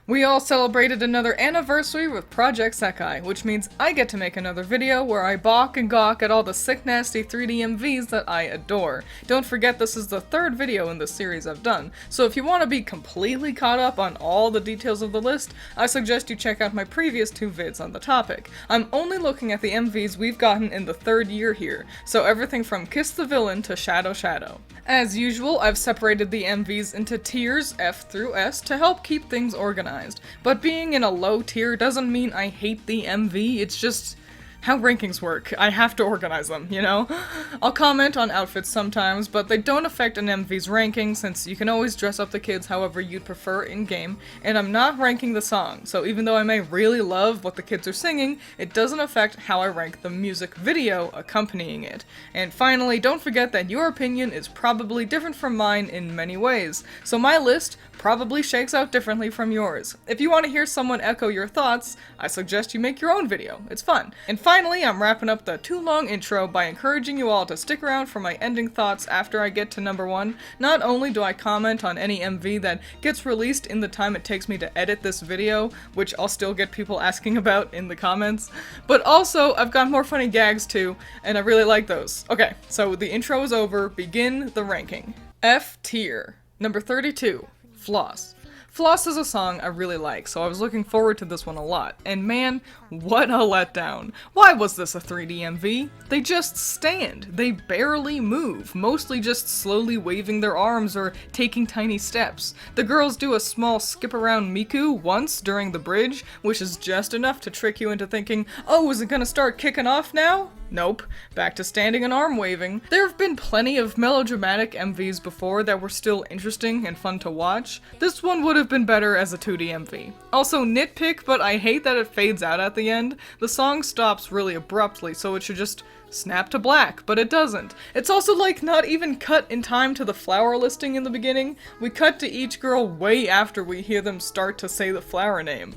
We all celebrated another anniversary with Project Sekai, which means I get to make another video where I balk and gawk at all the sick nasty 3D MVs that I adore. Don't forget this is the third video in the series I've done, so if you want to be completely caught up on all the details of the list, I suggest you check out my previous two vids on the topic. I'm only looking at the MVs we've gotten in the third year here, so everything from Kiss the Villain to Shadow Shadow. As usual, I've separated the MVs into tiers F through S to help keep things organized. But being in a low tier doesn't mean I hate the MV, it's just how rankings work. I have to organize them, you know? I'll comment on outfits sometimes, but they don't affect an MV's ranking since you can always dress up the kids however you'd prefer in-game, and I'm not ranking the song, so even though I may really love what the kids are singing, it doesn't affect how I rank the music video accompanying it. And finally, don't forget that your opinion is probably different from mine in many ways, so my list probably shakes out differently from yours. If you want to hear someone echo your thoughts, I suggest you make your own video. It's fun. And finally, I'm wrapping up the too long intro by encouraging you all to stick around for my ending thoughts after I get to number 1. Not only do I comment on any MV that gets released in the time it takes me to edit this video, which I'll still get people asking about in the comments, but also I've got more funny gags too, and I really like those. Okay, so the intro is over, begin the ranking. F tier. Number 32. Floss. Floss is a song I really like, so I was looking forward to this one a lot, and man, what a letdown. Why was this a 3D MV? They just stand. They barely move, mostly just slowly waving their arms or taking tiny steps. The girls do a small skip around Miku once during the bridge, which is just enough to trick you into thinking, oh, is it gonna start kicking off now? Nope. Back to standing and arm waving. There have been plenty of melodramatic MVs before that were still interesting and fun to watch. This one would have been better as a 2D MV. Also nitpick, but I hate that it fades out at the end. The song stops really abruptly, so it should just snap to black, but it doesn't. It's also like not even cut in time to the flower listing in the beginning. We cut to each girl way after we hear them start to say the flower name.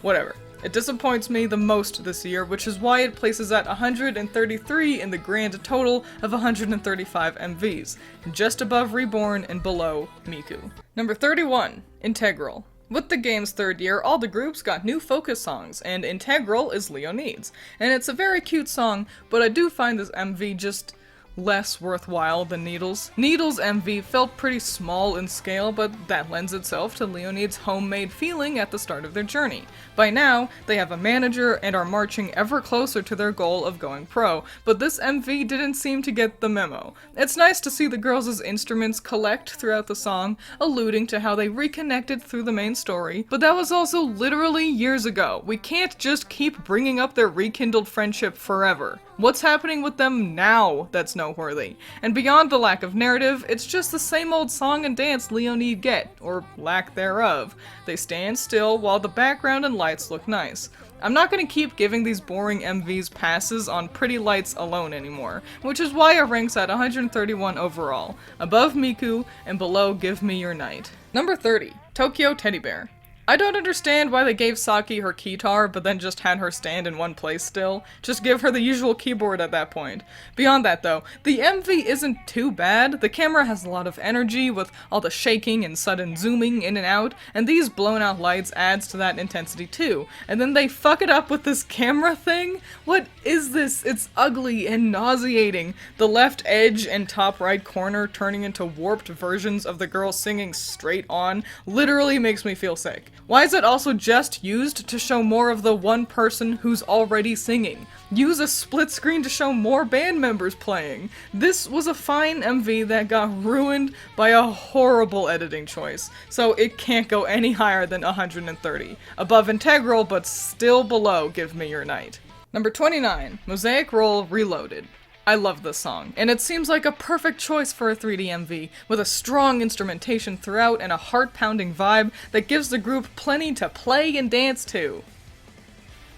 Whatever. It disappoints me the most this year, which is why it places at 133 in the grand total of 135 MVs, just above Reborn and below Miku. Number 31, Integral. With the game's third year, all the groups got new focus songs, and Integral is Leonide's. And it's a very cute song, but I do find this MV just less worthwhile than Needle's. Needle's MV felt pretty small in scale, but that lends itself to Leonide's homemade feeling at the start of their journey. By now, they have a manager and are marching ever closer to their goal of going pro, but this MV didn't seem to get the memo. It's nice to see the girls' instruments collect throughout the song, alluding to how they reconnected through the main story, but that was also literally years ago. We can't just keep bringing up their rekindled friendship forever. What's happening with them now that's noteworthy? And beyond the lack of narrative, it's just the same old song and dance Leonide get, or lack thereof. They stand still while the background and lights look nice. I'm not gonna keep giving these boring MVs passes on pretty lights alone anymore, which is why it ranks at 131 overall, above Miku and below Give Me Your Night. Number 30, Tokyo Teddy Bear. I don't understand why they gave Saki her keytar, but then just had her stand in one place still. Just give her the usual keyboard at that point. Beyond that though, the MV isn't too bad. The camera has a lot of energy with all the shaking and sudden zooming in and out, and these blown out lights adds to that intensity too. And then they fuck it up with this camera thing? What is this? It's ugly and nauseating. The left edge and top right corner turning into warped versions of the girl singing straight on literally makes me feel sick. Why is it also just used to show more of the one person who's already singing? Use a split screen to show more band members playing. This was a fine MV that got ruined by a horrible editing choice, so it can't go any higher than 130. Above Integral, but still below Give Me Your Night. Number 29, Mosaic Roll Reloaded. I love this song, and it seems like a perfect choice for a 3D MV, with a strong instrumentation throughout and a heart-pounding vibe that gives the group plenty to play and dance to.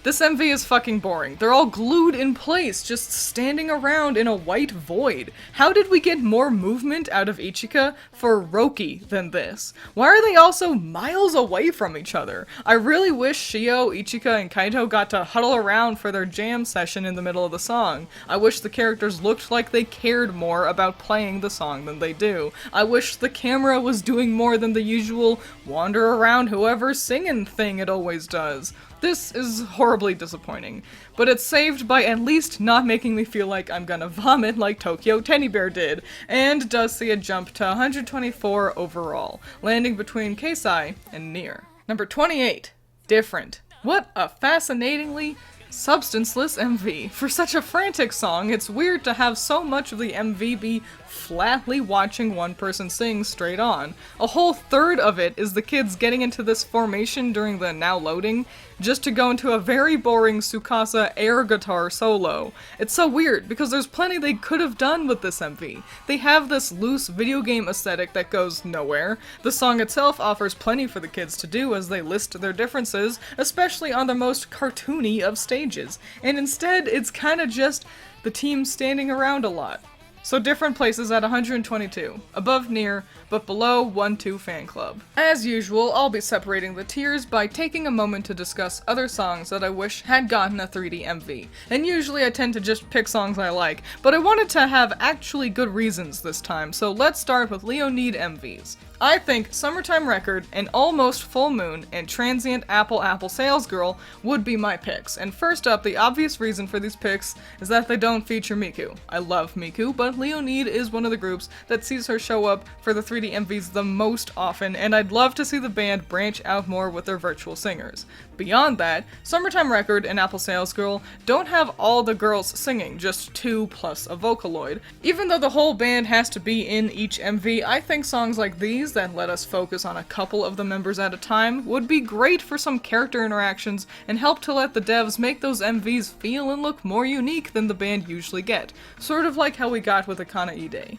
This MV is fucking boring. They're all glued in place, just standing around in a white void. How did we get more movement out of Ichika for Roki than this? Why are they also miles away from each other? I really wish Shio, Ichika, and Kaito got to huddle around for their jam session in the middle of the song. I wish the characters looked like they cared more about playing the song than they do. I wish the camera was doing more than the usual wander around whoever's singing thing it always does. This is horribly disappointing, but it's saved by at least not making me feel like I'm gonna vomit like Tokyo Teddy Bear did, and does see a jump to 124 overall, landing between Keisai and Nier. Number 28. Different. What a fascinatingly substanceless MV. For such a frantic song, it's weird to have so much of the MV be flatly watching one person sing straight on. A whole third of it is the kids getting into this formation during the now loading, just to go into a very boring Tsukasa air guitar solo. It's so weird, because there's plenty they could have done with this MV. They have this loose video game aesthetic that goes nowhere. The song itself offers plenty for the kids to do as they list their differences, especially on the most cartoony of stages. And instead, it's kinda just the team standing around a lot. So different places at 122, above Nier, but below 1-2 fan club. As usual, I'll be separating the tiers by taking a moment to discuss other songs that I wish had gotten a 3D MV. And usually I tend to just pick songs I like, but I wanted to have actually good reasons this time, so let's start with Leonid MVs. I think Summertime Record and Almost Full Moon and Transient Apple Apple Salesgirl would be my picks. And first up, the obvious reason for these picks is that they don't feature Miku. I love Miku, but Leonid is one of the groups that sees her show up for the 3D MVs the most often, and I'd love to see the band branch out more with their virtual singers. Beyond that, Summertime Record and Apple Salesgirl don't have all the girls singing, just 2 plus a Vocaloid. Even though the whole band has to be in each MV, I think songs like these that let us focus on a couple of the members at a time would be great for some character interactions and help to let the devs make those MVs feel and look more unique than the band usually get. Sort of like how we got with Akana Ide.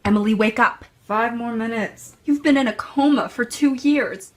Emily, wake up. 5 more minutes. You've been in a coma for 2 years.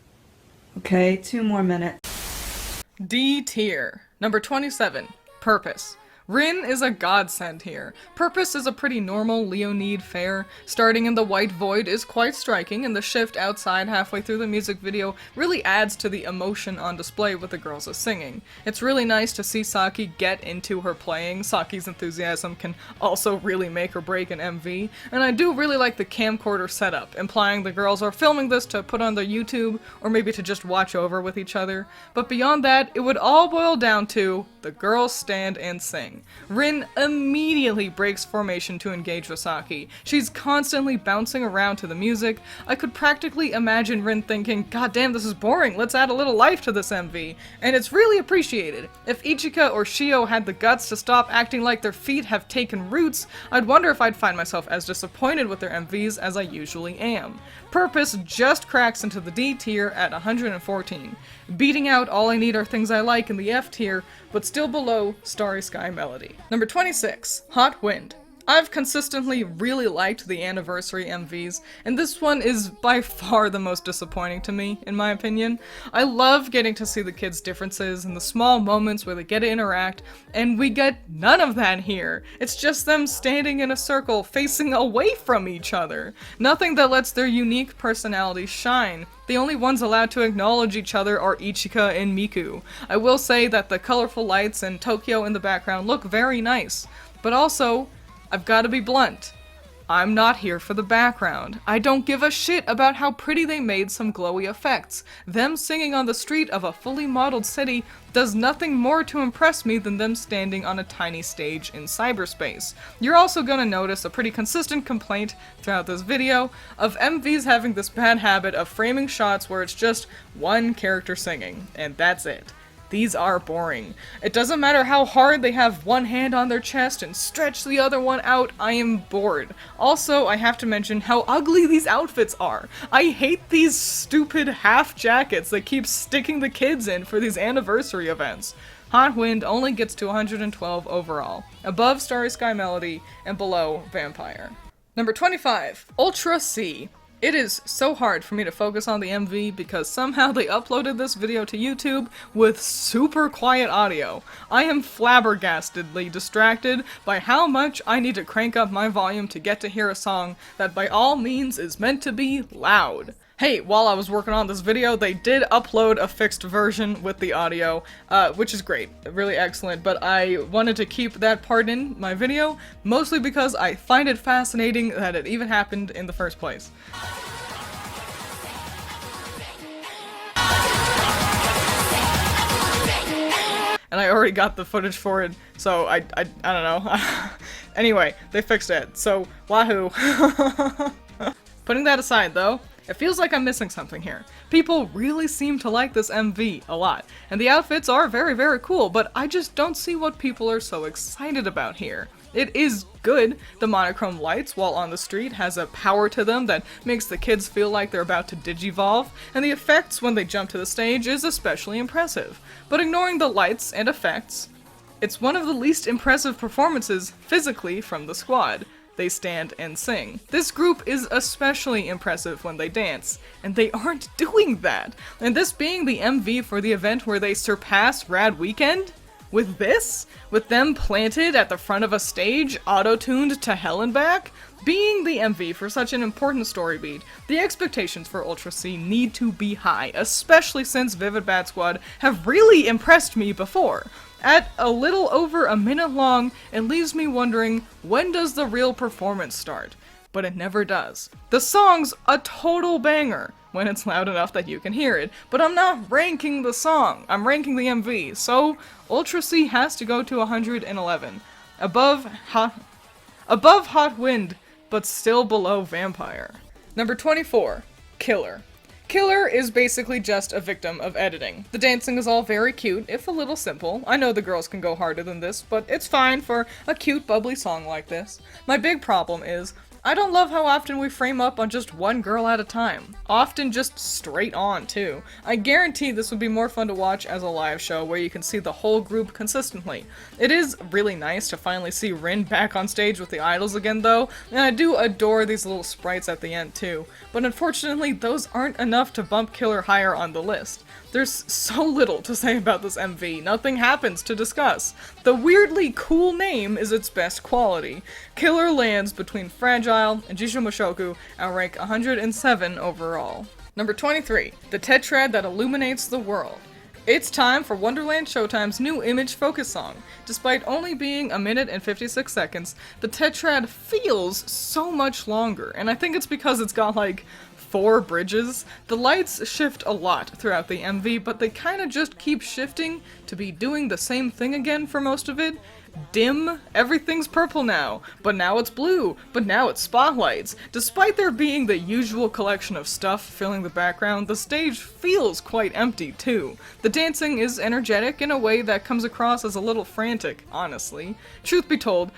Okay, 2 more minutes. D tier. Number 27. Purpose. Rin is a godsend here. Purpose is a pretty normal Leonid fare. Starting in the white void is quite striking, and the shift outside halfway through the music video really adds to the emotion on display with the girls is singing. It's really nice to see Saki get into her playing. Saki's enthusiasm can also really make or break an MV, and I do really like the camcorder setup, implying the girls are filming this to put on their YouTube, or maybe to just watch over with each other. But beyond that, it would all boil down to the girls stand and sing. Rin immediately breaks formation to engage with Saki. She's constantly bouncing around to the music. I could practically imagine Rin thinking, "God damn, this is boring, let's add a little life to this MV." And it's really appreciated. If Ichika or Shio had the guts to stop acting like their feet have taken roots, I'd wonder if I'd find myself as disappointed with their MVs as I usually am. Purpose just cracks into the D tier at 114. Beating out All I Need Are Things I Like in the F tier, but still below Starry Sky Melody. Number 26. Hot Wind. I've consistently really liked the anniversary MVs, and this one is by far the most disappointing to me, in my opinion. I love getting to see the kids' differences and the small moments where they get to interact, and we get none of that here. It's just them standing in a circle, facing away from each other. Nothing that lets their unique personalities shine. The only ones allowed to acknowledge each other are Ichika and Miku. I will say that the colorful lights and Tokyo in the background look very nice, but also, I've gotta be blunt. I'm not here for the background. I don't give a shit about how pretty they made some glowy effects. Them singing on the street of a fully modeled city does nothing more to impress me than them standing on a tiny stage in cyberspace. You're also gonna notice a pretty consistent complaint throughout this video of MVs having this bad habit of framing shots where it's just one character singing, and that's it. These are boring. It doesn't matter how hard they have one hand on their chest and stretch the other one out, I am bored. Also, I have to mention how ugly these outfits are. I hate these stupid half jackets that keep sticking the kids in for these anniversary events. Hot Wind only gets to 112 overall, above Starry Sky Melody and below Vampire. Number 25, Ultra C. It is so hard for me to focus on the MV because somehow they uploaded this video to YouTube with super quiet audio. I am flabbergastedly distracted by how much I need to crank up my volume to get to hear a song that by all means is meant to be loud. Hey, while I was working on this video, they did upload a fixed version with the audio, which is great, really excellent, but I wanted to keep that part in my video, mostly because I find it fascinating that it even happened in the first place. And I already got the footage for it, so I don't know. Anyway, they fixed it, so wahoo. Putting that aside though, it feels like I'm missing something here. People really seem to like this MV a lot, and the outfits are very, very cool, but I just don't see what people are so excited about here. It is good. The monochrome lights while on the street has a power to them that makes the kids feel like they're about to digivolve, and the effects when they jump to the stage is especially impressive. But ignoring the lights and effects, it's one of the least impressive performances physically from the squad. They stand and sing. This group is especially impressive when they dance, and they aren't doing that. And this being the MV for the event where they surpass Rad Weekend? With this? With them planted at the front of a stage, auto-tuned to hell and back? Being the MV for such an important story beat, the expectations for Ultra C need to be high, especially since Vivid Bat Squad have really impressed me before. At a little over a minute long, it leaves me wondering, when does the real performance start? But it never does. The song's a total banger when it's loud enough that you can hear it, but I'm not ranking the song, I'm ranking the MV, so Ultra C has to go to 111. Above Hot Wind, but still below Vampire. Number 24, Killer. Killer is basically just a victim of editing. The dancing is all very cute, if a little simple. I know the girls can go harder than this, but it's fine for a cute, bubbly song like this. My big problem is, I don't love how often we frame up on just one girl at a time. Often just straight on, too. I guarantee this would be more fun to watch as a live show where you can see the whole group consistently. It is really nice to finally see Rin back on stage with the idols again, though, and I do adore these little sprites at the end, too. But unfortunately, those aren't enough to bump Killer higher on the list. There's so little to say about this MV, nothing happens to discuss. The weirdly cool name is its best quality. Killer lands between Fragile and Jisho Mushoku and rank 107 overall. Number 23, the tetrad that illuminates the world. It's time for Wonderland Showtime's new image focus song. Despite only being a minute and 56 seconds, the tetrad feels so much longer, and I think it's because it's got like 4 bridges. The lights shift a lot throughout the MV, but they kinda just keep shifting to be doing the same thing again for most of it. Dim, everything's purple now, but now it's blue, but now it's spotlights. Despite there being the usual collection of stuff filling the background, the stage feels quite empty too. The dancing is energetic in a way that comes across as a little frantic, honestly. Truth be told,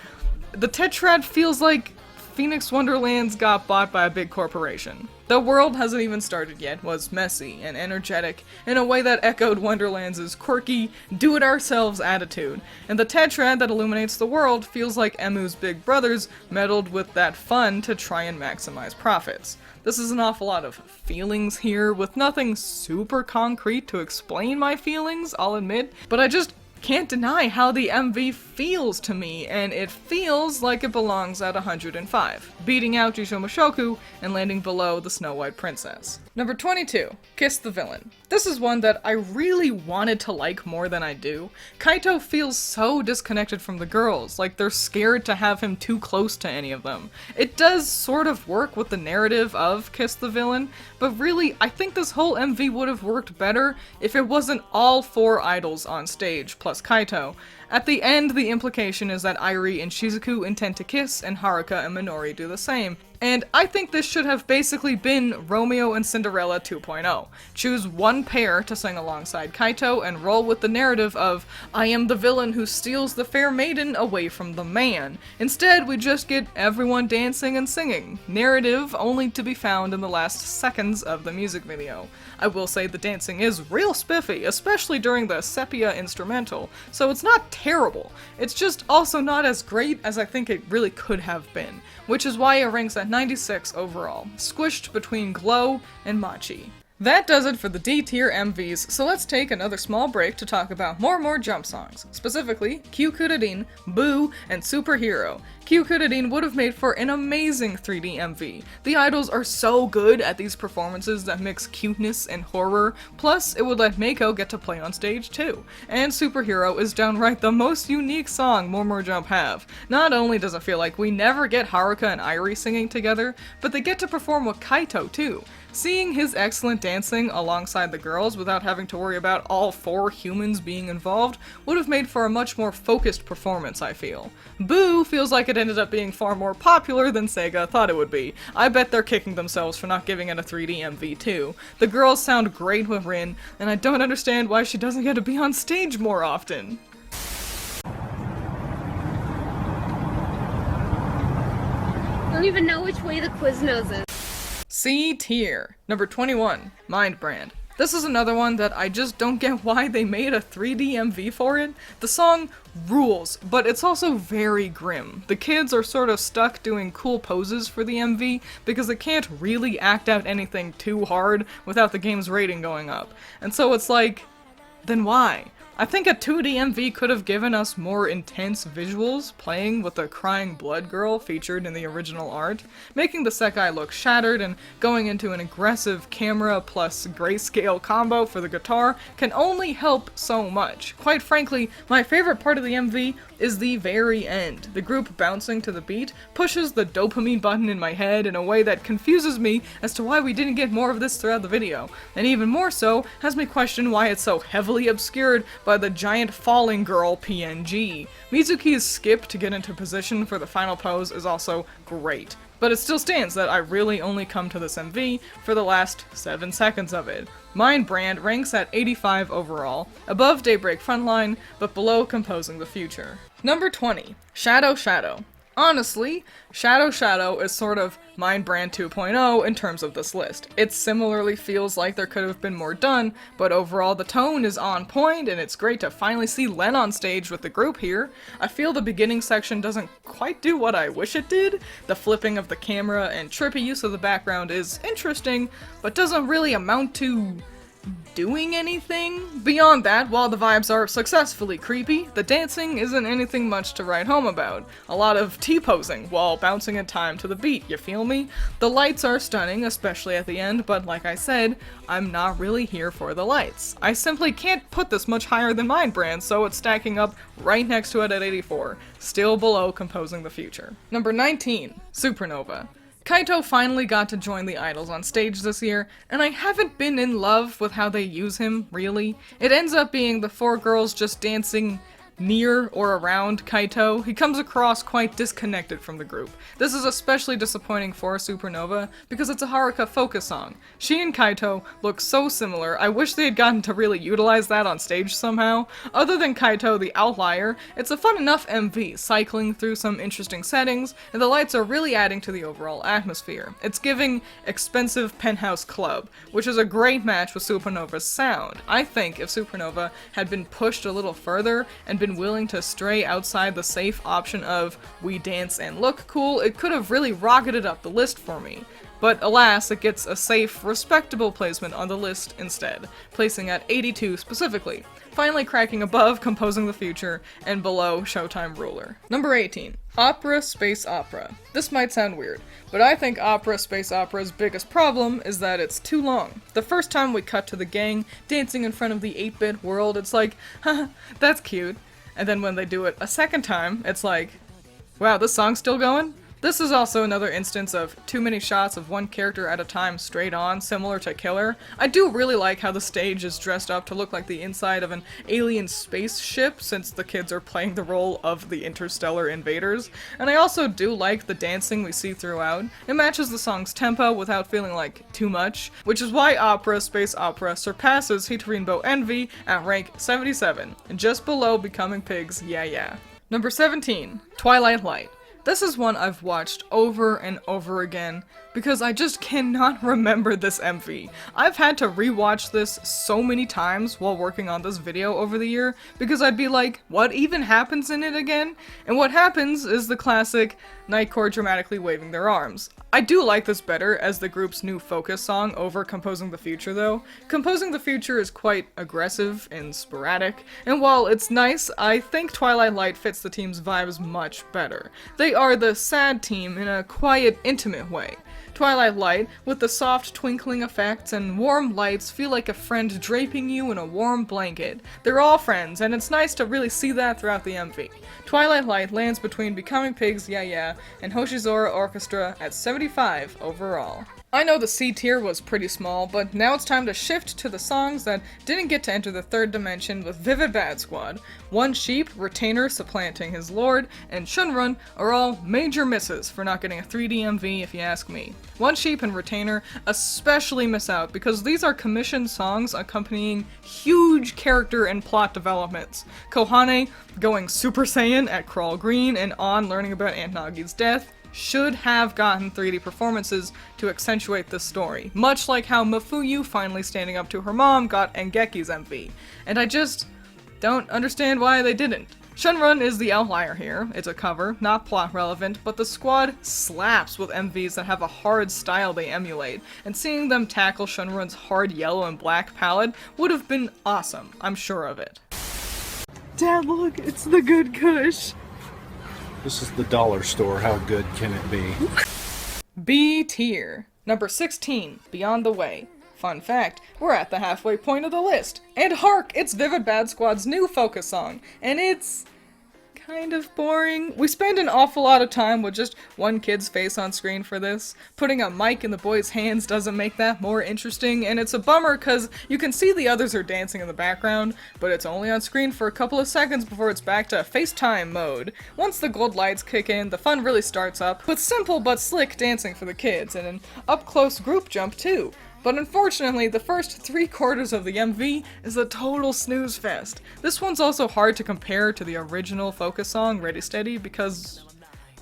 the tetrad feels like Phoenix Wonderlands got bought by a big corporation. The world hasn't even started yet was messy and energetic in a way that echoed Wonderlands' quirky, do-it-ourselves attitude, and the tetrad that illuminates the world feels like Emu's big brothers meddled with that fun to try and maximize profits. This is an awful lot of feelings here, with nothing super concrete to explain my feelings, I'll admit, but I just can't deny how the MV feels to me, and it feels like it belongs at 105, beating out Jisho Mushoku and landing below the Snow White Princess. Number 22, Kiss the Villain. This is one that I really wanted to like more than I do. Kaito feels so disconnected from the girls, like they're scared to have him too close to any of them. It does sort of work with the narrative of Kiss the Villain, but really, I think this whole MV would have worked better if it wasn't all 4 idols on stage, plus Kaito. At the end, the implication is that Airi and Shizuku intend to kiss, and Haruka and Minori do the same. And I think this should have basically been Romeo and Cinderella 2.0. Choose one pair to sing alongside Kaito and roll with the narrative of, I am the villain who steals the fair maiden away from the man. Instead, we just get everyone dancing and singing. Narrative only to be found in the last seconds of the music video. I will say the dancing is real spiffy, especially during the sepia instrumental, so it's not terrible. It's just also not as great as I think it really could have been, which is why it ranks at at 96 overall, squished between Glow and Machi. That does it for the D tier MVs, so let's take another small break to talk about more jump songs, specifically Kyukurin, Boo, and Superhero. Kyukurin would have made for an amazing 3D MV. The idols are so good at these performances that mix cuteness and horror, plus it would let Meiko get to play on stage too. And Superhero is downright the most unique song More Jump have. Not only does it feel like we never get Haruka and Airi singing together, but they get to perform with Kaito too. Seeing his excellent dancing alongside the girls without having to worry about all 4 humans being involved would have made for a much more focused performance, I feel. Boo feels like it ended up being far more popular than Sega thought it would be. I bet they're kicking themselves for not giving it a 3D MV too. The girls sound great with Rin, and I don't understand why she doesn't get to be on stage more often. I don't even know which way the Quiznos is. C tier. Number 21, Mind Brand. This is another one that I just don't get why they made a 3D MV for it. The song rules, but it's also very grim. The kids are sort of stuck doing cool poses for the MV because they can't really act out anything too hard without the game's rating going up. And so it's like, then why? I think a 2D MV could have given us more intense visuals, playing with the crying blood girl featured in the original art, making the Sekai look shattered and going into an aggressive camera plus grayscale combo for the guitar can only help so much. Quite frankly, my favorite part of the MV is the very end. The group bouncing to the beat pushes the dopamine button in my head in a way that confuses me as to why we didn't get more of this throughout the video, and even more so has me question why it's so heavily obscured by the giant falling girl PNG. Mizuki's skip to get into position for the final pose is also great, but it still stands that I really only come to this MV for the last 7 seconds of it. Mind Brand ranks at 85 overall, above Daybreak Frontline, but below Composing the Future. Number 20, Shadow Shadow. Honestly, Shadow Shadow is sort of Mind Brand 2.0 in terms of this list. It similarly feels like there could have been more done, but overall the tone is on point and it's great to finally see Len on stage with the group here. I feel the beginning section doesn't quite do what I wish it did. The flipping of the camera and trippy use of the background is interesting, but doesn't really amount to doing anything. Beyond that, while the vibes are successfully creepy, the dancing isn't anything much to write home about. A lot of T-posing while bouncing in time to the beat, you feel me? The lights are stunning, especially at the end, but like I said, I'm not really here for the lights. I simply can't put this much higher than Mind Brand, so it's stacking up right next to it at 84, still below Composing the Future. Number 19, Supernova. Kaito finally got to join the idols on stage this year, and I haven't been in love with how they use him, really. It ends up being the 4 girls just dancing near or around Kaito. He comes across quite disconnected from the group. This is especially disappointing for Supernova because it's a Haruka focus song. She and Kaito look so similar. I wish they had gotten to really utilize that on stage somehow. Other than Kaito the outlier, it's a fun enough MV, cycling through some interesting settings, and the lights are really adding to the overall atmosphere. It's giving expensive penthouse club, which is a great match with Supernova's sound. I think if Supernova had been pushed a little further and been willing to stray outside the safe option of we dance and look cool, it could have really rocketed up the list for me. But alas, it gets a safe, respectable placement on the list instead, placing at 82 specifically, finally cracking above Composing the Future and below Showtime Ruler. Number 18, Opera Space Opera. This might sound weird, but I think Opera Space Opera's biggest problem is that it's too long. The first time we cut to the gang dancing in front of the 8-bit world, it's like, haha, that's cute. And then when they do it a second time, it's like, wow, this song's still going? This is also another instance of too many shots of one character at a time straight on, similar to Killer. I do really like how the stage is dressed up to look like the inside of an alien spaceship, since the kids are playing the role of the interstellar invaders. And I also do like the dancing we see throughout. It matches the song's tempo without feeling like too much, which is why Opera Space Opera surpasses Heat Rainbow Envy at rank 77, and just below Becoming Pigs, yeah yeah. Number 17, Twilight Light. This is one I've watched over and over again because I just cannot remember this MV. I've had to rewatch this so many times while working on this video over the year, because I'd be like, what even happens in it again? And what happens is the classic Nightcore dramatically waving their arms. I do like this better as the group's new focus song over Composing the Future though. Composing the Future is quite aggressive and sporadic, and while it's nice, I think Twilight Light fits the team's vibes much better. They are the sad team in a quiet, intimate way. Twilight Light, with the soft twinkling effects and warm lights, feel like a friend draping you in a warm blanket. They're all friends, and it's nice to really see that throughout the MV. Twilight Light lands between Becoming Pigs, Yeah Yeah, and Hoshizora Orchestra at 75 overall. I know the C tier was pretty small, but now it's time to shift to the songs that didn't get to enter the third dimension with Vivid Bad Squad. One Sheep, Retainer supplanting his lord, and Shunrun are all major misses for not getting a 3D MV if you ask me. One Sheep and Retainer especially miss out because these are commissioned songs accompanying huge character and plot developments. Kohane going Super Saiyan at Crawl Green and On learning about Aunt Nagi's death should have gotten 3D performances to accentuate this story, much like how Mafuyu finally standing up to her mom got Engeki's MV, and I just don't understand why they didn't. Shunrun is the outlier here. It's a cover, not plot relevant, but the squad slaps with MVs that have a hard style they emulate, and seeing them tackle Shunrun's hard yellow and black palette would have been awesome, I'm sure of it. Dad, look, it's the good Kush. This is the dollar store. How good can it be? B tier. Number 16, Beyond the Way. Fun fact, we're at the halfway point of the list. And hark, it's Vivid Bad Squad's new focus song, and it's kind of boring. We spend an awful lot of time with just one kid's face on screen for this. Putting a mic in the boys' hands doesn't make that more interesting, and it's a bummer because you can see the others are dancing in the background, but it's only on screen for a couple of seconds before it's back to FaceTime mode. Once the gold lights kick in, the fun really starts up, with simple but slick dancing for the kids, and an up-close group jump too. But unfortunately, the first 3/4 of the MV is a total snooze fest. This one's also hard to compare to the original focus song, Ready Steady, because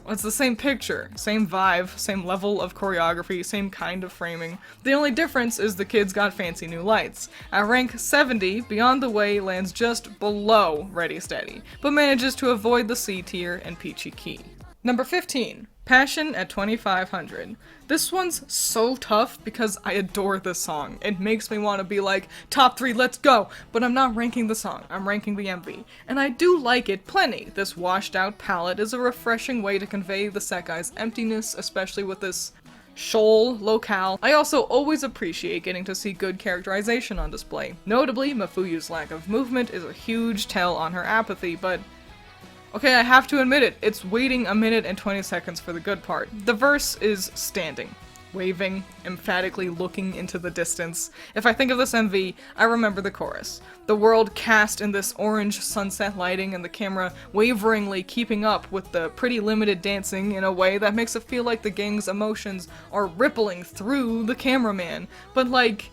well, it's the same picture, same vibe, same level of choreography, same kind of framing. The only difference is the kids got fancy new lights. At rank 70, Beyond the Way lands just below Ready Steady, but manages to avoid the C tier and Peachy Key. Number 15. Passion at 2500. This one's so tough because I adore this song. It makes me want to be like, top 3, let's go! But I'm not ranking the song, I'm ranking the MV. And I do like it plenty. This washed out palette is a refreshing way to convey the Sekai's emptiness, especially with this shoal locale. I also always appreciate getting to see good characterization on display. Notably, Mafuyu's lack of movement is a huge tell on her apathy, but okay, I have to admit it, it's waiting 1 minute and 20 seconds for the good part. The verse is standing, waving, emphatically looking into the distance. If I think of this MV, I remember the chorus. The world cast in this orange sunset lighting and the camera waveringly keeping up with the pretty limited dancing in a way that makes it feel like the gang's emotions are rippling through the cameraman. But like,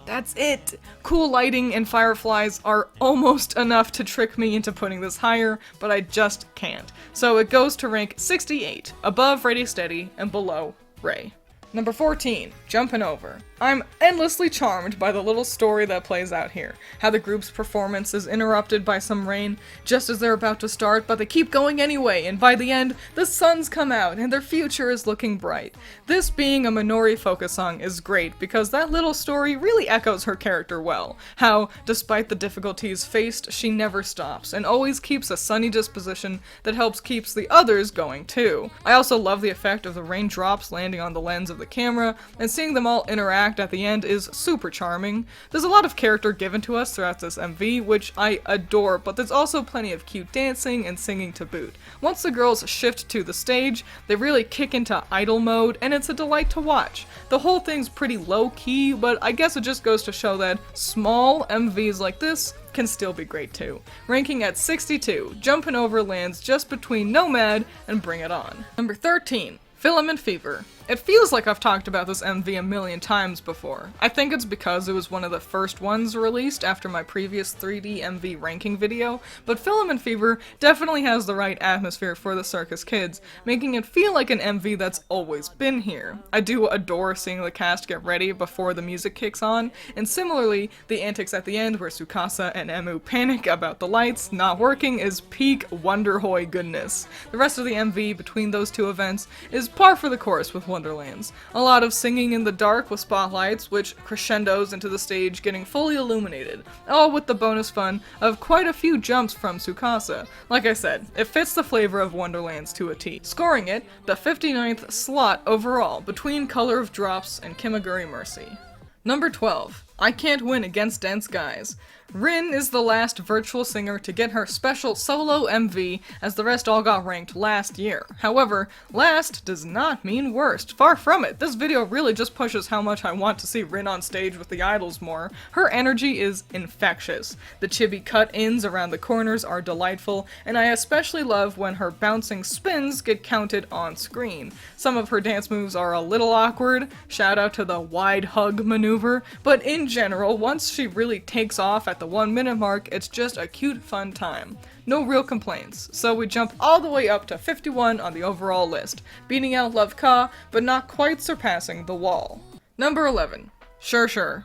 that's it! Cool lighting and fireflies are almost enough to trick me into putting this higher, but I just can't. So it goes to rank 68, above Ready Steady and below Ray. Number 14, Jumpin' Over. I'm endlessly charmed by the little story that plays out here. How the group's performance is interrupted by some rain just as they're about to start, but they keep going anyway, and by the end, the sun's come out and their future is looking bright. This being a Minori focus song is great because that little story really echoes her character well. How, despite the difficulties faced, she never stops and always keeps a sunny disposition that helps keeps the others going too. I also love the effect of the raindrops landing on the lens of the camera, and seeing them all interact at the end is super charming. There's a lot of character given to us throughout this MV, which I adore, but there's also plenty of cute dancing and singing to boot. Once the girls shift to the stage, they really kick into idol mode, and it's a delight to watch. The whole thing's pretty low-key, but I guess it just goes to show that small MVs like this can still be great too. Ranking at 62, Jumpin' Over lands just between Nomad and Bring It On. Number 13. Filament Fever. It feels like I've talked about this MV a million times before. I think it's because it was one of the first ones released after my previous 3D MV ranking video, but Filament Fever definitely has the right atmosphere for the circus kids, making it feel like an MV that's always been here. I do adore seeing the cast get ready before the music kicks on, and similarly, the antics at the end where Tsukasa and Emu panic about the lights not working is peak Wonderhoy goodness. The rest of the MV between those two events is par for the course with Wonderlands. A lot of singing in the dark with spotlights, which crescendos into the stage getting fully illuminated, all with the bonus fun of quite a few jumps from Tsukasa. Like I said, it fits the flavor of Wonderlands to a T, scoring it the 59th slot overall between Color of Drops and Kimaguri Mercy. Number 12. I Can't Win Against Dense Guys. Rin is the last virtual singer to get her special solo MV, as the rest all got ranked last year. However, last does not mean worst. Far from it. This video really just pushes how much I want to see Rin on stage with the idols more. Her energy is infectious. The chibi cut-ins around the corners are delightful, and I especially love when her bouncing spins get counted on screen. Some of her dance moves are a little awkward, shout out to the wide hug maneuver, but in general, once she really takes off at the 1 minute mark, it's just a cute, fun time. No real complaints, so we jump all the way up to 51 on the overall list, beating out Love Ka, but not quite surpassing The Wall. Number 11. Sure.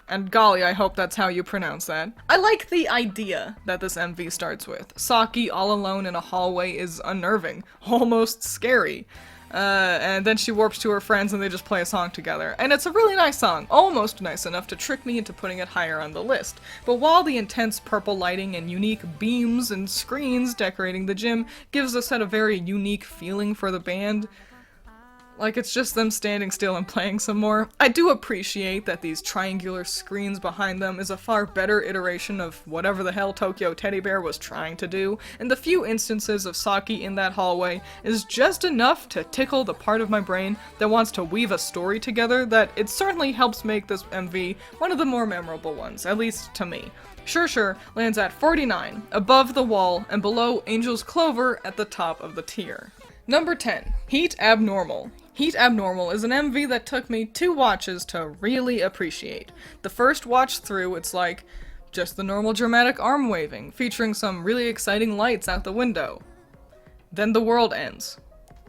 And golly, I hope that's how you pronounce that. I like the idea that this MV starts with. Saki all alone in a hallway is unnerving, almost scary. And then she warps to her friends and they just play a song together. And it's a really nice song, almost nice enough to trick me into putting it higher on the list. But while the intense purple lighting and unique beams and screens decorating the gym gives the set a very unique feeling for the band, like it's just them standing still and playing some more, I do appreciate that these triangular screens behind them is a far better iteration of whatever the hell Tokyo Teddy Bear was trying to do, and the few instances of Saki in that hallway is just enough to tickle the part of my brain that wants to weave a story together that it certainly helps make this MV one of the more memorable ones, at least to me. Sure lands at 49, above The Wall, and below Angel's Clover at the top of the tier. Number 10. Heat Abnormal. Heat Abnormal is an MV that took me 2 watches to really appreciate. The first watch through, it's like just the normal dramatic arm waving, featuring some really exciting lights out the window. Then the world ends.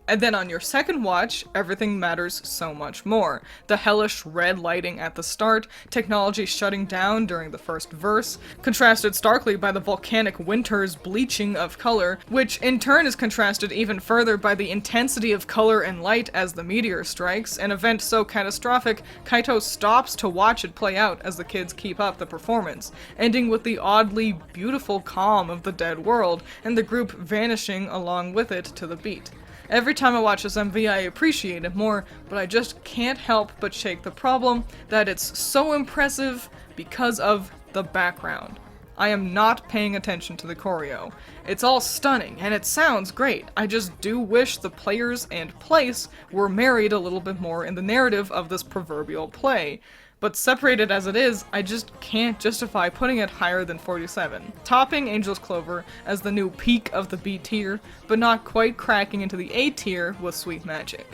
And then on your second watch, everything matters so much more. The hellish red lighting at the start, technology shutting down during the first verse, contrasted starkly by the volcanic winter's bleaching of color, which in turn is contrasted even further by the intensity of color and light as the meteor strikes, an event so catastrophic, Kaito stops to watch it play out as the kids keep up the performance, ending with the oddly beautiful calm of the dead world, and the group vanishing along with it to the beat. Every time I watch this MV, I appreciate it more, but I just can't help but shake the problem that it's so impressive because of the background. I am not paying attention to the choreo. It's all stunning, and it sounds great. I just do wish the players and place were married a little bit more in the narrative of this proverbial play. But separated as it is, I just can't justify putting it higher than 47, topping Angel's Clover as the new peak of the B tier, but not quite cracking into the A tier with Sweet Magic.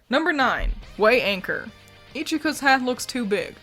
Number 9. Way Anchor. Ichika's hat looks too big.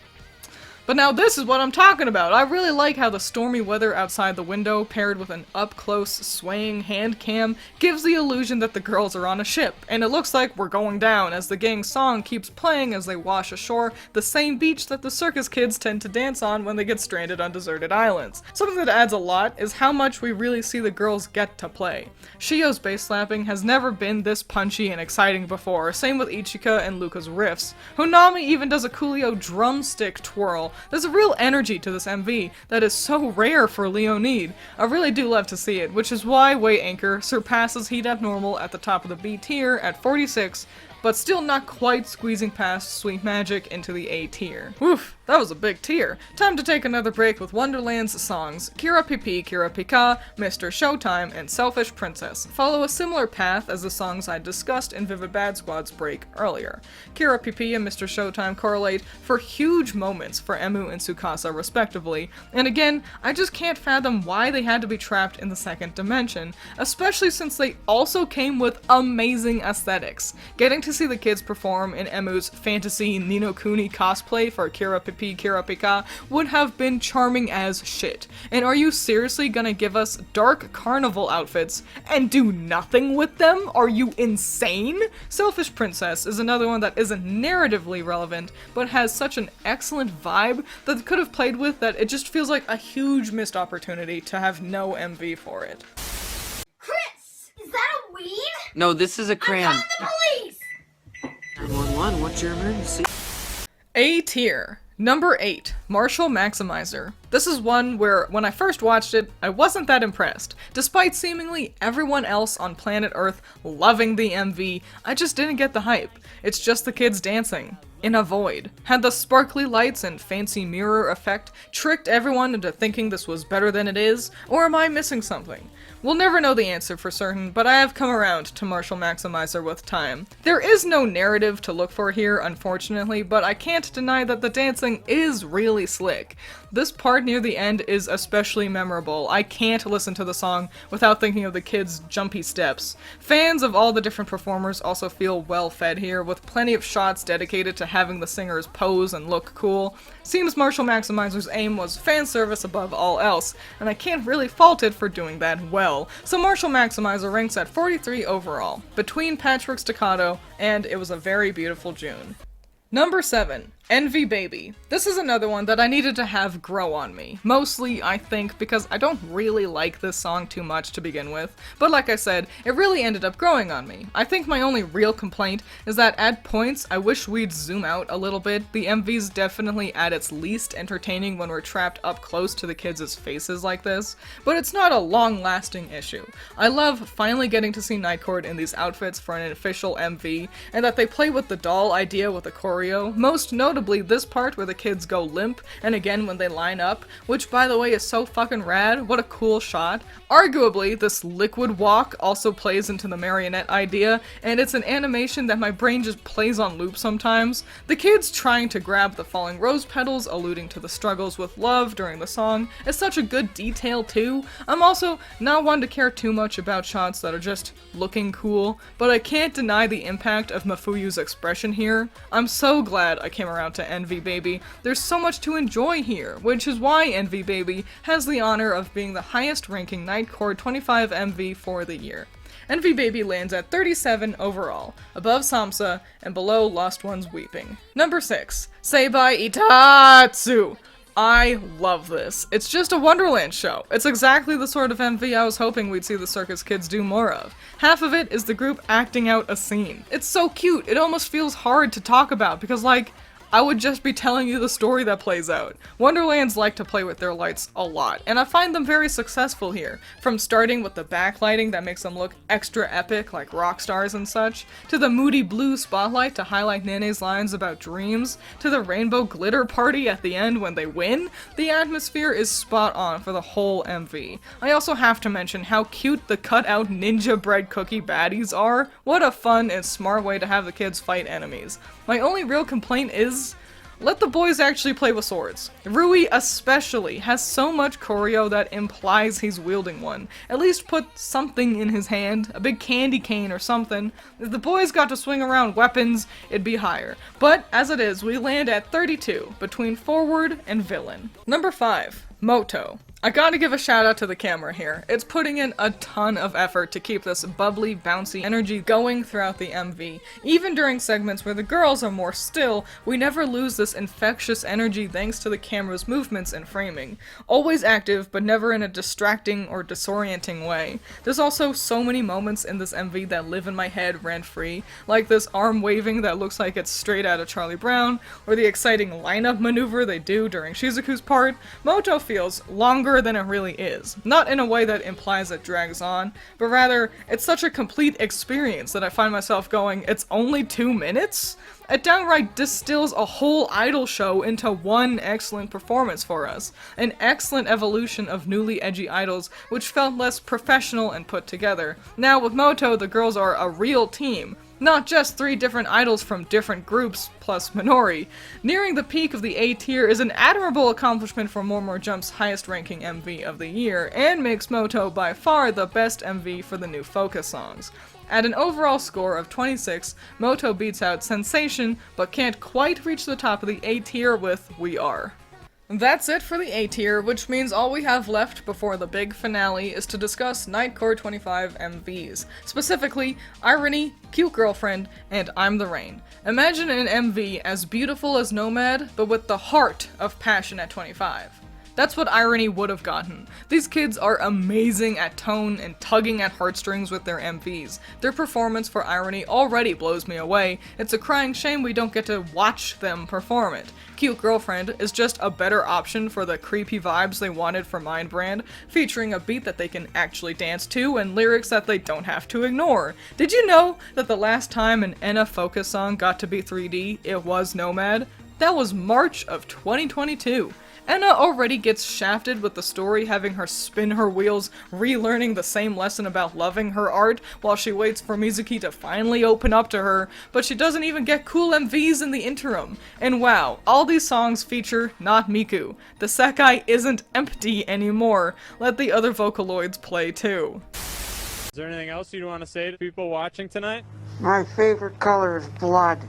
But now this is what I'm talking about. I really like how the stormy weather outside the window, paired with an up-close, swaying hand cam, gives the illusion that the girls are on a ship, and it looks like we're going down as the gang's song keeps playing as they wash ashore the same beach that the circus kids tend to dance on when they get stranded on deserted islands. Something that adds a lot is how much we really see the girls get to play. Shio's bass slapping has never been this punchy and exciting before, same with Ichika and Luca's riffs. Honami even does a coolio drumstick twirl. There's a real energy to this MV that is so rare for Leonid. I really do love to see it, which is why Way Anchor surpasses Heat Abnormal at the top of the B tier at 46, but still not quite squeezing past Sweet Magic into the A tier. Oof, that was a big tier. Time to take another break with Wonderland's songs Kira Pipi, Kira Pika, Mr. Showtime, and Selfish Princess follow a similar path as the songs I discussed in Vivid Bad Squad's break earlier. Kira Pipi and Mr. Showtime correlate for huge moments for Emu and Tsukasa respectively, and again, I just can't fathom why they had to be trapped in the second dimension, especially since they also came with amazing aesthetics. Getting to to see the kids perform in Emu's fantasy Ni no Kuni cosplay for Kira Pipi Kira Pika would have been charming as shit. And are you seriously gonna give us dark carnival outfits and do nothing with them? Are you insane? Selfish Princess is another one that isn't narratively relevant, but has such an excellent vibe that it could have played with that it just feels like a huge missed opportunity to have no MV for it. Chris, is that a weed? No, this is a crayon. I'm calling the police! 911, what's your emergency? A tier. Number 8, Martial Maximizer. This is one where, when I first watched it, I wasn't that impressed. Despite seemingly everyone else on planet Earth loving the MV, I just didn't get the hype. It's just the kids dancing. In a void. Had the sparkly lights and fancy mirror effect tricked everyone into thinking this was better than it is, or am I missing something? We'll never know the answer for certain, but I have come around to Martial Maximizer with time. There is no narrative to look for here, unfortunately, but I can't deny that the dancing is really slick. This part near the end is especially memorable. I can't listen to the song without thinking of the kids' jumpy steps. Fans of all the different performers also feel well fed here, with plenty of shots dedicated to having the singers pose and look cool. Seems Martial Maximizer's aim was fan service above all else, and I can't really fault it for doing that well. So Martial Maximizer ranks at 43 overall, between Patchwork Staccato and It Was a Very Beautiful June. Number 7, Envy Baby. This is another one that I needed to have grow on me. Mostly, I think, because I don't really like this song too much to begin with, but like I said, it really ended up growing on me. I think my only real complaint is that at points, I wish we'd zoom out a little bit. The MV's definitely at its least entertaining when we're trapped up close to the kids' faces like this, but it's not a long-lasting issue. I love finally getting to see Nightcord in these outfits for an official MV, and that they play with the doll idea with the choreo, most notably this part where the kids go limp, and again when they line up, which by the way is so fucking rad. What a cool shot. Arguably, this liquid walk also plays into the marionette idea, and it's an animation that my brain just plays on loop sometimes. The kids trying to grab the falling rose petals, alluding to the struggles with love during the song, is such a good detail too. I'm also not one to care too much about shots that are just looking cool, but I can't deny the impact of Mafuyu's expression here. I'm so glad I came around to Envy Baby. There's so much to enjoy here, which is why Envy Baby has the honor of being the highest ranking Nightcord 25 MV for the year. Envy Baby lands at 37 overall, above Samsa and below Lost Ones Weeping. Number 6, Sekai Itatsu. I love this. It's just a Wonderland show. It's exactly the sort of MV I was hoping we'd see the circus kids do more of. Half of it is the group acting out a scene. It's so cute, it almost feels hard to talk about because, like, I would just be telling you the story that plays out. Wonderlands like to play with their lights a lot, and I find them very successful here. From starting with the backlighting that makes them look extra epic, like rock stars and such, to the moody blue spotlight to highlight Nene's lines about dreams, to the rainbow glitter party at the end when they win, the atmosphere is spot on for the whole MV. I also have to mention how cute the cut-out ninja bread cookie baddies are. What a fun and smart way to have the kids fight enemies. My only real complaint is, let the boys actually play with swords. Rui especially has so much choreo that implies he's wielding one. At least put something in his hand, a big candy cane or something. If the boys got to swing around weapons, it'd be higher. But as it is, we land at 32, between forward and villain. Number 5, Moto. I gotta give a shout out to the camera here. It's putting in a ton of effort to keep this bubbly, bouncy energy going throughout the MV. Even during segments where the girls are more still, we never lose this infectious energy thanks to the camera's movements and framing. Always active, but never in a distracting or disorienting way. There's also so many moments in this MV that live in my head rent-free, like this arm waving that looks like it's straight out of Charlie Brown, or the exciting lineup maneuver they do during Shizuku's part. Moto feels longer than it really is. Not in a way that implies it drags on, but rather, it's such a complete experience that I find myself going, it's only 2 minutes? It downright distills a whole idol show into one excellent performance for us. An excellent evolution of newly edgy idols, which felt less professional and put together. Now with Moto, the girls are a real team. Not just 3 different idols from different groups, plus Minori. Nearing the peak of the A tier is an admirable accomplishment for More Jump's highest ranking MV of the year, and makes Moto by far the best MV for the new Focus songs. At an overall score of 26, Moto beats out Sensation, but can't quite reach the top of the A tier with We Are. That's it for the A tier, which means all we have left before the big finale is to discuss Nightcore 25 MVs. Specifically, Irony, Cute Girlfriend, and I'm the Rain. Imagine an MV as beautiful as Nomad, but with the heart of Passion at 25. That's what Irony would have gotten. These kids are amazing at tone and tugging at heartstrings with their MVs. Their performance for Irony already blows me away. It's a crying shame we don't get to watch them perform it. Cute Girlfriend is just a better option for the creepy vibes they wanted for Mind Brand, featuring a beat that they can actually dance to and lyrics that they don't have to ignore. Did you know that the last time an Enna Focus song got to be 3D, it was Nomad? That was March of 2022. Enna already gets shafted with the story having her spin her wheels, relearning the same lesson about loving her art while she waits for Mizuki to finally open up to her, but she doesn't even get cool MVs in the interim. And wow, all these songs feature not Miku. The Sekai isn't empty anymore. Let the other Vocaloids play too. Is there anything else you'd want to say to people watching tonight? My favorite color is blood.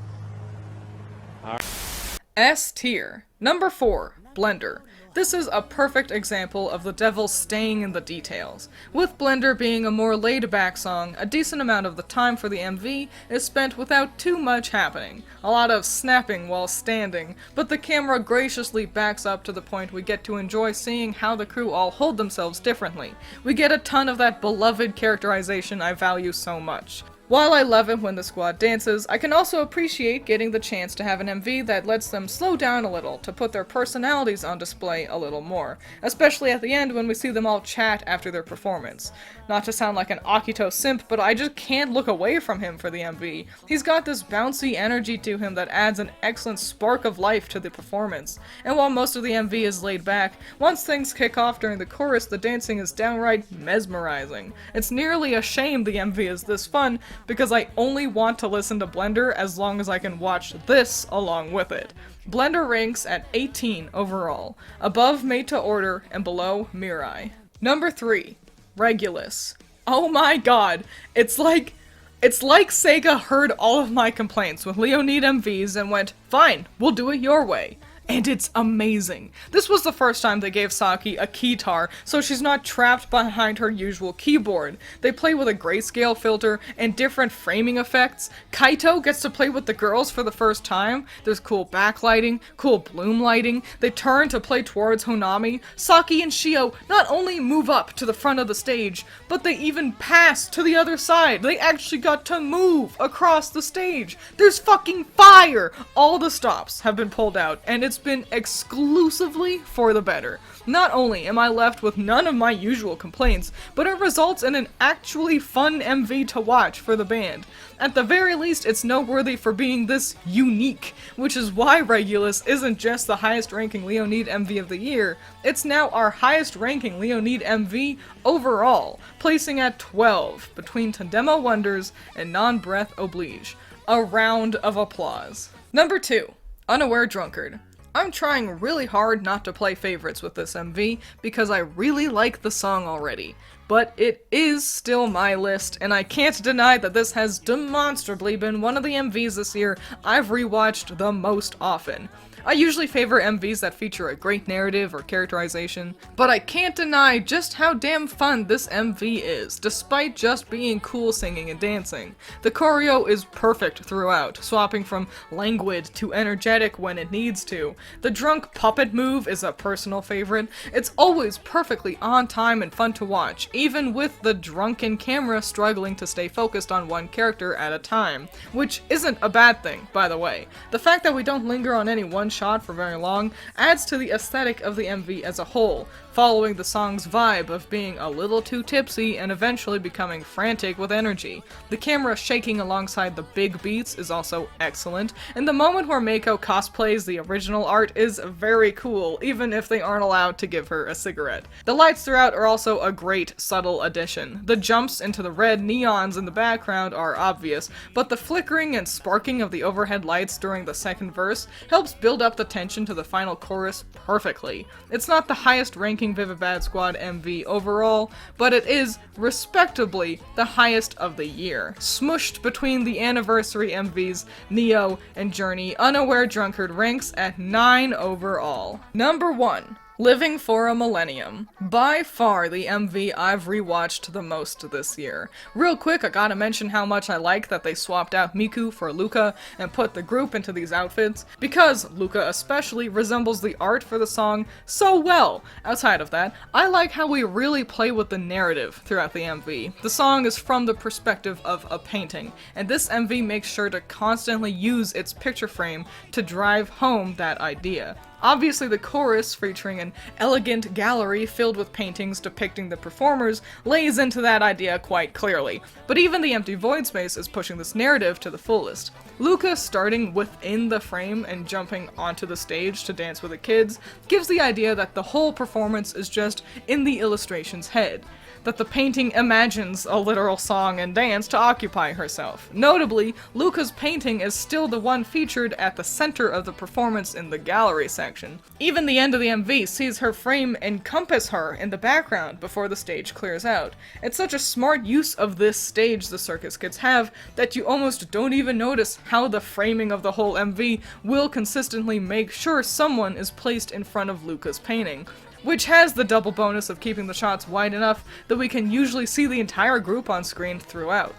S tier. Number 4. Blender. This is a perfect example of the devil staying in the details. With Blender being a more laid-back song, a decent amount of the time for the MV is spent without too much happening. A lot of snapping while standing, but the camera graciously backs up to the point we get to enjoy seeing how the crew all hold themselves differently. We get a ton of that beloved characterization I value so much. While I love it when the squad dances, I can also appreciate getting the chance to have an MV that lets them slow down a little to put their personalities on display a little more, especially at the end when we see them all chat after their performance. Not to sound like an Akito simp, but I just can't look away from him for the MV. He's got this bouncy energy to him that adds an excellent spark of life to the performance. And while most of the MV is laid back, once things kick off during the chorus, the dancing is downright mesmerizing. It's nearly a shame the MV is this fun, because I only want to listen to Blender as long as I can watch this along with it. Blender ranks at 18 overall, above Made to Order and below Mirai. Number 3. Regulus. Oh my god, it's like Sega heard all of my complaints with Leonid MVs and went, fine, we'll do it your way. And it's amazing. This was the first time they gave Saki a keytar, so she's not trapped behind her usual keyboard. They play with a grayscale filter and different framing effects. Kaito gets to play with the girls for the first time. There's cool backlighting, cool bloom lighting. They turn to play towards Honami. Saki and Shio not only move up to the front of the stage, but they even pass to the other side. They actually got to move across the stage. There's fucking fire! All the stops have been pulled out, and it's been exclusively for the better. Not only am I left with none of my usual complaints, but it results in an actually fun MV to watch for the band. At the very least, it's noteworthy for being this unique, which is why Regulus isn't just the highest ranking Leonid MV of the year, it's now our highest ranking Leonid MV overall, placing at 12, between Tandema Wonders and Non-Breath Oblige. A round of applause. Number 2. Unaware Drunkard. I'm trying really hard not to play favorites with this MV because I really like the song already, but it is still my list, and I can't deny that this has demonstrably been one of the MVs this year I've rewatched the most often. I usually favor MVs that feature a great narrative or characterization, but I can't deny just how damn fun this MV is, despite just being cool singing and dancing. The choreo is perfect throughout, swapping from languid to energetic when it needs to. The drunk puppet move is a personal favorite. It's always perfectly on time and fun to watch, even with the drunken camera struggling to stay focused on one character at a time, which isn't a bad thing, by the way. The fact that we don't linger on any one shot for very long adds to the aesthetic of the MV as a whole, following the song's vibe of being a little too tipsy and eventually becoming frantic with energy. The camera shaking alongside the big beats is also excellent, and the moment where Meiko cosplays the original art is very cool, even if they aren't allowed to give her a cigarette. The lights throughout are also a great subtle addition. The jumps into the red neons in the background are obvious, but the flickering and sparking of the overhead lights during the second verse helps build build up the tension to the final chorus perfectly. It's not the highest ranking Viva Bad Squad MV overall, but it is, respectably, the highest of the year. Smushed between the anniversary MVs, Neo and Journey, Unaware Drunkard ranks at 9 overall. Number 1. Living for a Millennium. By far the MV I've rewatched the most this year. Real quick, I gotta mention how much I like that they swapped out Miku for Luca and put the group into these outfits, because Luca especially resembles the art for the song so well. Outside of that, I like how we really play with the narrative throughout the MV. The song is from the perspective of a painting, and this MV makes sure to constantly use its picture frame to drive home that idea. Obviously, the chorus, featuring an elegant gallery filled with paintings depicting the performers, lays into that idea quite clearly, but even the empty void space is pushing this narrative to the fullest. Luca starting within the frame and jumping onto the stage to dance with the kids gives the idea that the whole performance is just in the illustration's head, that the painting imagines a literal song and dance to occupy herself. Notably, Luca's painting is still the one featured at the center of the performance in the gallery section. Even the end of the MV sees her frame encompass her in the background before the stage clears out. It's such a smart use of this stage the circus kids have that you almost don't even notice how the framing of the whole MV will consistently make sure someone is placed in front of Luca's painting, which has the double bonus of keeping the shots wide enough that we can usually see the entire group on screen throughout.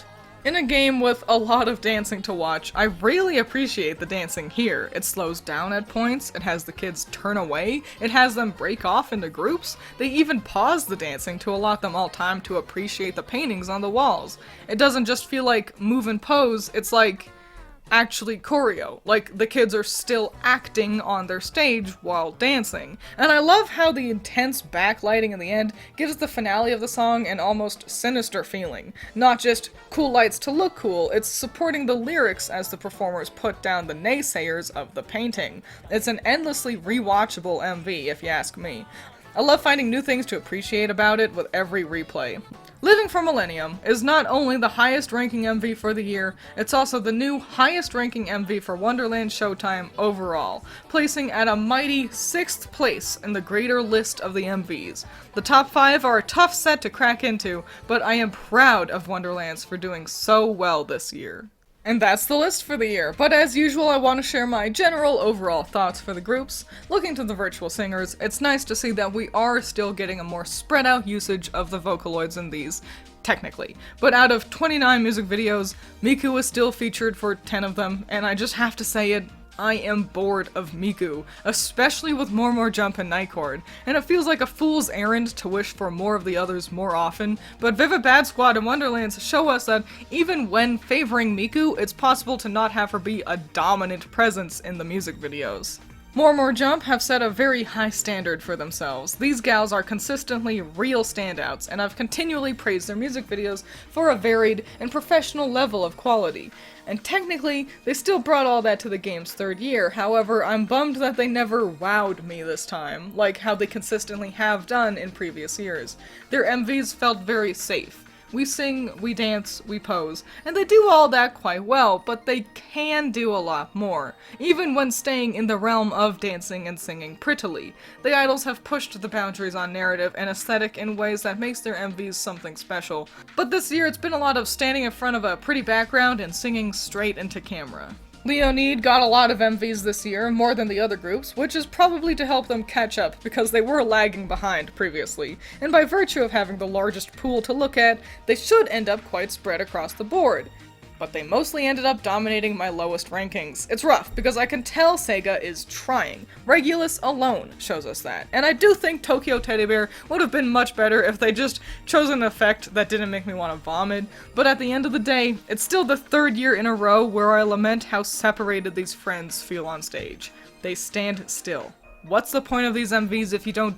In a game with a lot of dancing to watch, I really appreciate the dancing here. It slows down at points, it has the kids turn away, it has them break off into groups, they even pause the dancing to allot them all time to appreciate the paintings on the walls. It doesn't just feel like move and pose, it's like actually choreo, like the kids are still acting on their stage while dancing. And I love how the intense backlighting in the end gives the finale of the song an almost sinister feeling. Not just cool lights to look cool, it's supporting the lyrics as the performers put down the naysayers of the painting. It's an endlessly rewatchable MV, if you ask me. I love finding new things to appreciate about it with every replay. Living for Millennium is not only the highest ranking MV for the year, it's also the new highest ranking MV for Wonderland Showtime overall, placing at a mighty 6th place in the greater list of the MVs. The top 5 are a tough set to crack into, but I am proud of Wonderlands for doing so well this year. And that's the list for the year, but as usual I want to share my general overall thoughts for the groups. Looking to the virtual singers, it's nice to see that we are still getting a more spread out usage of the Vocaloids in these, technically. But out of 29 music videos, Miku is still featured for 10 of them, and I just have to say it, I am bored of Miku, especially with More Jump and Nightcord, and it feels like a fool's errand to wish for more of the others more often, but Viva Bad Squad and Wonderlands show us that even when favoring Miku, it's possible to not have her be a dominant presence in the music videos. More Jump have set a very high standard for themselves. These gals are consistently real standouts, and I've continually praised their music videos for a varied and professional level of quality. And technically, they still brought all that to the game's 3rd year, however, I'm bummed that they never wowed me this time, like how they consistently have done in previous years. Their MVs felt very safe. We sing, we dance, we pose, and they do all that quite well, but they can do a lot more, even when staying in the realm of dancing and singing prettily. The idols have pushed the boundaries on narrative and aesthetic in ways that makes their MVs something special, but this year it's been a lot of standing in front of a pretty background and singing straight into camera. Leonid got a lot of MVs this year, more than the other groups, which is probably to help them catch up because they were lagging behind previously, and by virtue of having the largest pool to look at, they should end up quite spread across the board. But they mostly ended up dominating my lowest rankings. It's rough, because I can tell Sega is trying. Regulus alone shows us that. And I do think Tokyo Teddy Bear would have been much better if they just chose an effect that didn't make me want to vomit, but at the end of the day, it's still the 3rd year in a row where I lament how separated these friends feel on stage. They stand still. What's the point of these MVs if you don't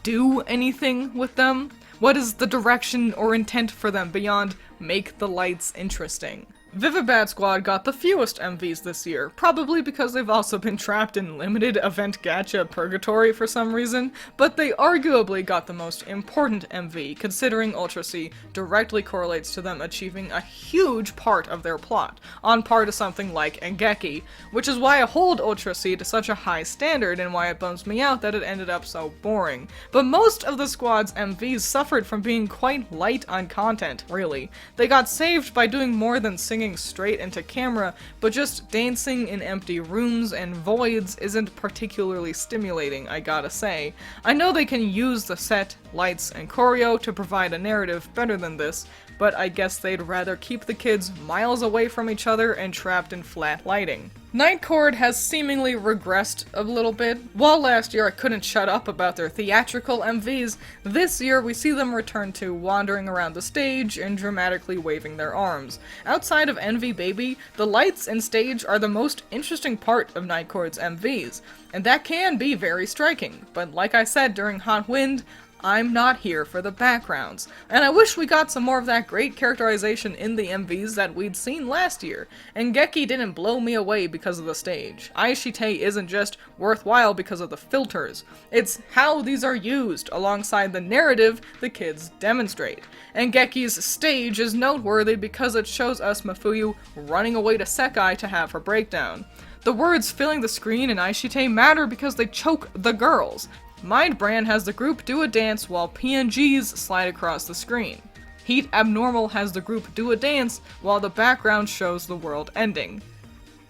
do anything with them? What is the direction or intent for them beyond make the lights interesting? Vivibat Squad got the fewest MVs this year, probably because they've also been trapped in limited event gacha purgatory for some reason, but they arguably got the most important MV, considering Ultra C directly correlates to them achieving a huge part of their plot, on par to something like iink, which is why I hold Ultra C to such a high standard and why it bums me out that it ended up so boring. But most of the squad's MVs suffered from being quite light on content, really. They got saved by doing more than singing straight into camera, but just dancing in empty rooms and voids isn't particularly stimulating, I gotta say. I know they can use the set, lights, and choreo to provide a narrative better than this, but I guess they'd rather keep the kids miles away from each other and trapped in flat lighting. Night Court has seemingly regressed a little bit. While last year I couldn't shut up about their theatrical MVs, this year we see them return to wandering around the stage and dramatically waving their arms. Outside of Envy Baby, the lights and stage are the most interesting part of Night Court's MVs, and that can be very striking, but like I said during Hot Wind, I'm not here for the backgrounds, and I wish we got some more of that great characterization in the MVs that we'd seen last year. And Geki didn't blow me away because of the stage. Aishite isn't just worthwhile because of the filters, it's how these are used alongside the narrative the kids demonstrate. And Geki's stage is noteworthy because it shows us Mafuyu running away to Sekai to have her breakdown. The words filling the screen in Aishite matter because they choke the girls. Mindbrand has the group do a dance while PNGs slide across the screen. Heat Abnormal has the group do a dance while the background shows the world ending.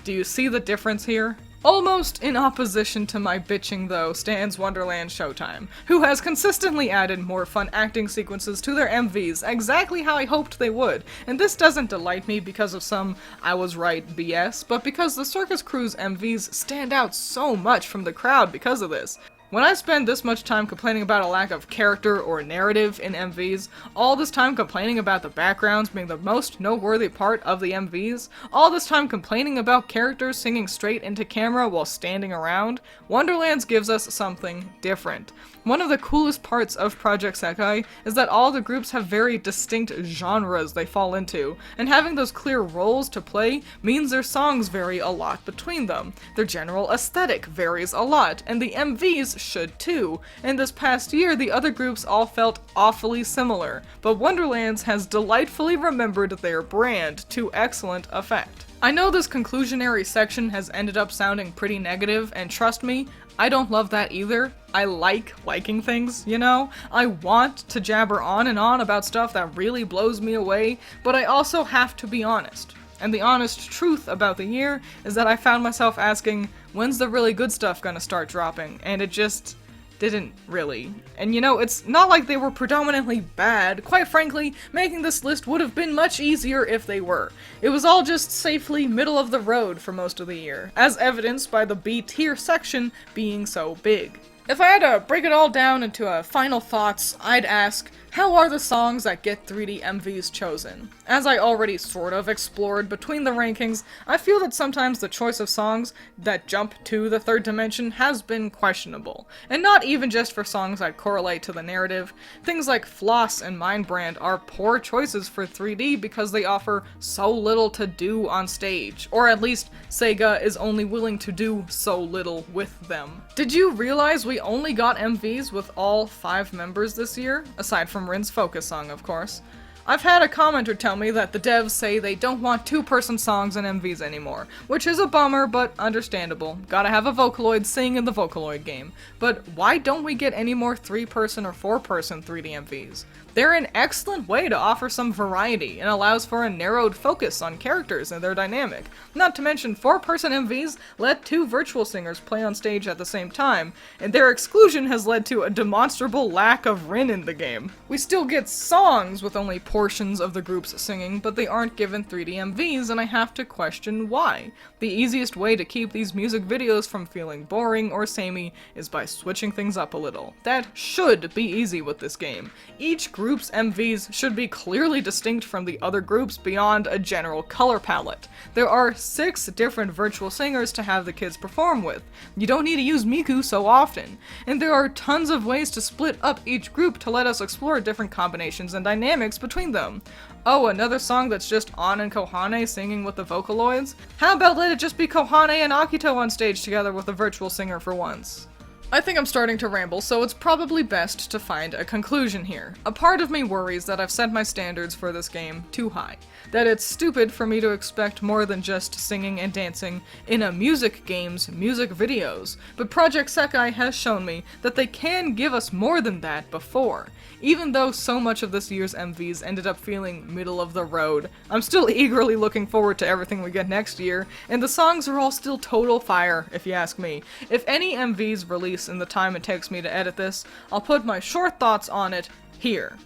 Do you see the difference here? Almost in opposition to my bitching though stands Wonderland Showtime, who has consistently added more fun acting sequences to their MVs exactly how I hoped they would, and this doesn't delight me because of some I was right BS, but because the Circus Crew's MVs stand out so much from the crowd because of this. When I spend this much time complaining about a lack of character or narrative in MVs, all this time complaining about the backgrounds being the most noteworthy part of the MVs, all this time complaining about characters singing straight into camera while standing around, Wonderlands gives us something different. One of the coolest parts of Project Sekai is that all the groups have very distinct genres they fall into, and having those clear roles to play means their songs vary a lot between them. Their general aesthetic varies a lot, and the MVs should too. And this past year, the other groups all felt awfully similar, but Wonderlands has delightfully remembered their brand to excellent effect. I know this conclusionary section has ended up sounding pretty negative, and trust me, I don't love that either. I like liking things, you know? I want to jabber on and on about stuff that really blows me away, but I also have to be honest. And the honest truth about the year is that I found myself asking, when's the really good stuff gonna start dropping? And it just didn't really. And you know, it's not like they were predominantly bad. Quite frankly, making this list would have been much easier if they were. It was all just safely middle of the road for most of the year, as evidenced by the B tier section being so big. If I had to break it all down into final thoughts, I'd ask, how are the songs that get 3D MVs chosen? As I already sort of explored between the rankings, I feel that sometimes the choice of songs that jump to the third dimension has been questionable, and not even just for songs that correlate to the narrative. Things like Floss and Mindbrand are poor choices for 3D because they offer so little to do on stage, or at least Sega is only willing to do so little with them. Did you realize we only got MVs with all 5 members this year? Aside from Rin's Focus song, of course. I've had a commenter tell me that the devs say they don't want 2-person songs in MVs anymore, which is a bummer, but understandable. Gotta have a Vocaloid sing in the Vocaloid game. But why don't we get any more 3-person or 4-person 3D MVs? They're an excellent way to offer some variety and allows for a narrowed focus on characters and their dynamic. Not to mention 4-person MVs let 2 virtual singers play on stage at the same time, and their exclusion has led to a demonstrable lack of Rin in the game. We still get songs with only portions of the groups singing, but they aren't given 3D MVs, and I have to question why. The easiest way to keep these music videos from feeling boring or samey is by switching things up a little. That should be easy with this game. Each group's MVs should be clearly distinct from the other groups beyond a general color palette. There are 6 different virtual singers to have the kids perform with. You don't need to use Miku so often. And there are tons of ways to split up each group to let us explore different combinations and dynamics between between them. Oh, another song that's just An and Kohane singing with the Vocaloids? How about let it just be Kohane and Akito on stage together with a virtual singer for once? I think I'm starting to ramble, so it's probably best to find a conclusion here. A part of me worries that I've set my standards for this game too high. That it's stupid for me to expect more than just singing and dancing in a music game's music videos, but Project Sekai has shown me that they can give us more than that before. Even though so much of this year's MVs ended up feeling middle of the road, I'm still eagerly looking forward to everything we get next year, and the songs are all still total fire, if you ask me. If any MVs release in the time it takes me to edit this, I'll put my short thoughts on it here.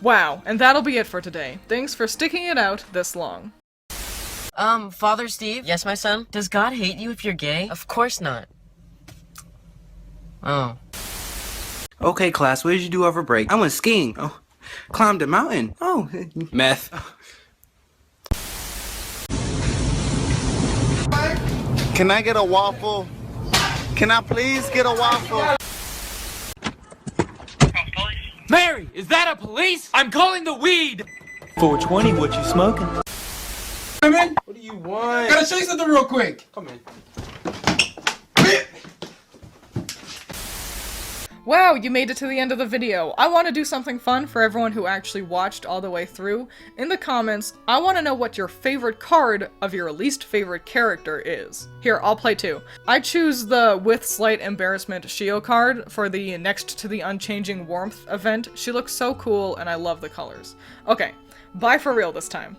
Wow, and that'll be it for today. Thanks for sticking it out this long. Father Steve? Yes, my son? Does God hate you if you're gay? Of course not. Oh. Okay, class, what did you do over break? I went skiing. Oh, climbed a mountain. Oh, meth. Can I get a waffle? Can I please get a waffle? Mary, is that a police? I'm calling the weed! 420, what you smoking? Come in. What do you want? I gotta show you something real quick. Come in. Wow, you made it to the end of the video. I want to do something fun for everyone who actually watched all the way through. In the comments, I want to know what your favorite card of your least favorite character is. Here, I'll play two. I choose the With Slight Embarrassment Shio card for the Next to the Unchanging Warmth event. She looks so cool and I love the colors. Okay, bye for real this time.